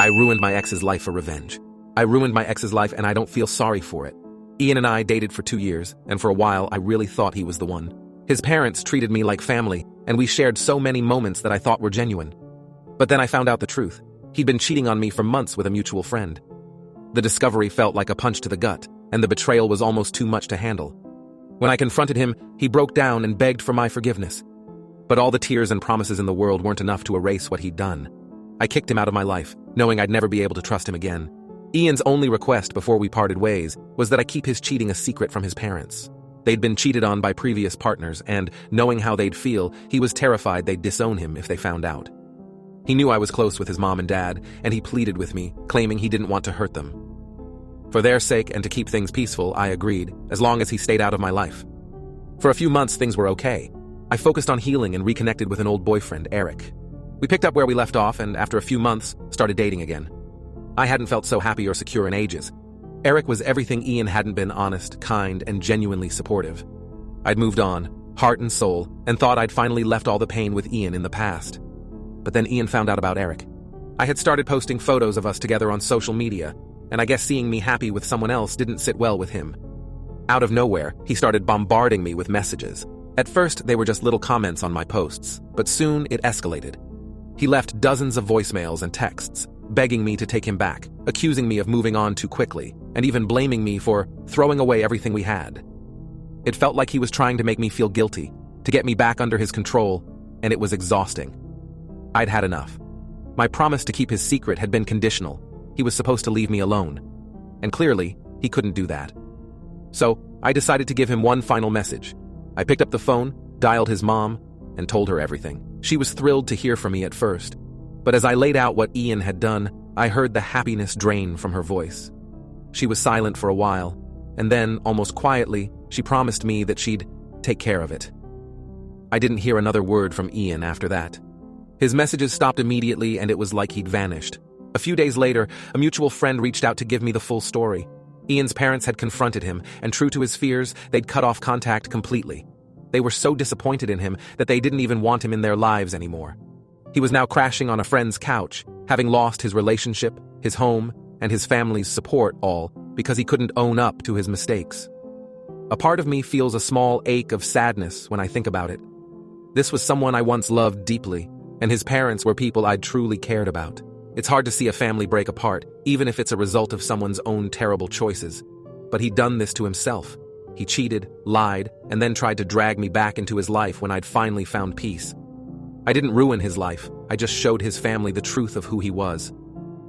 I ruined my ex's life for revenge. I ruined my ex's life and I don't feel sorry for it. Ian and I dated for 2 years, and for a while I really thought he was the one. His parents treated me like family, and we shared so many moments that I thought were genuine. But then I found out the truth. He'd been cheating on me for months with a mutual friend. The discovery felt like a punch to the gut, and the betrayal was almost too much to handle. When I confronted him, he broke down and begged for my forgiveness. But all the tears and promises in the world weren't enough to erase what he'd done. I kicked him out of my life, knowing I'd never be able to trust him again. Ian's only request before we parted ways was that I keep his cheating a secret from his parents. They'd been cheated on by previous partners, and, knowing how they'd feel, he was terrified they'd disown him if they found out. He knew I was close with his mom and dad, and he pleaded with me, claiming he didn't want to hurt them. For their sake and to keep things peaceful, I agreed, as long as he stayed out of my life. For a few months, things were okay. I focused on healing and reconnected with an old boyfriend, Eric. We picked up where we left off, and after a few months, started dating again. I hadn't felt so happy or secure in ages. Eric was everything Ian hadn't been: honest, kind, and genuinely supportive. I'd moved on, heart and soul, and thought I'd finally left all the pain with Ian in the past. But then Ian found out about Eric. I had started posting photos of us together on social media, and I guess seeing me happy with someone else didn't sit well with him. Out of nowhere, he started bombarding me with messages. At first, they were just little comments on my posts, but soon it escalated. He left dozens of voicemails and texts, begging me to take him back, accusing me of moving on too quickly, and even blaming me for throwing away everything we had. It felt like he was trying to make me feel guilty, to get me back under his control, and it was exhausting. I'd had enough. My promise to keep his secret had been conditional. He was supposed to leave me alone. And clearly, he couldn't do that. So, I decided to give him one final message. I picked up the phone, dialed his mom, and told her everything. She was thrilled to hear from me at first. But as I laid out what Ian had done, I heard the happiness drain from her voice. She was silent for a while, and then, almost quietly, she promised me that she'd take care of it. I didn't hear another word from Ian after that. His messages stopped immediately, and it was like he'd vanished. A few days later, a mutual friend reached out to give me the full story. Ian's parents had confronted him, and true to his fears, they'd cut off contact completely. They were so disappointed in him that they didn't even want him in their lives anymore. He was now crashing on a friend's couch, having lost his relationship, his home, and his family's support, all because he couldn't own up to his mistakes. A part of me feels a small ache of sadness when I think about it. This was someone I once loved deeply, and his parents were people I'd truly cared about. It's hard to see a family break apart, even if it's a result of someone's own terrible choices. But he'd done this to himself. He cheated, lied, and then tried to drag me back into his life when I'd finally found peace. I didn't ruin his life, I just showed his family the truth of who he was.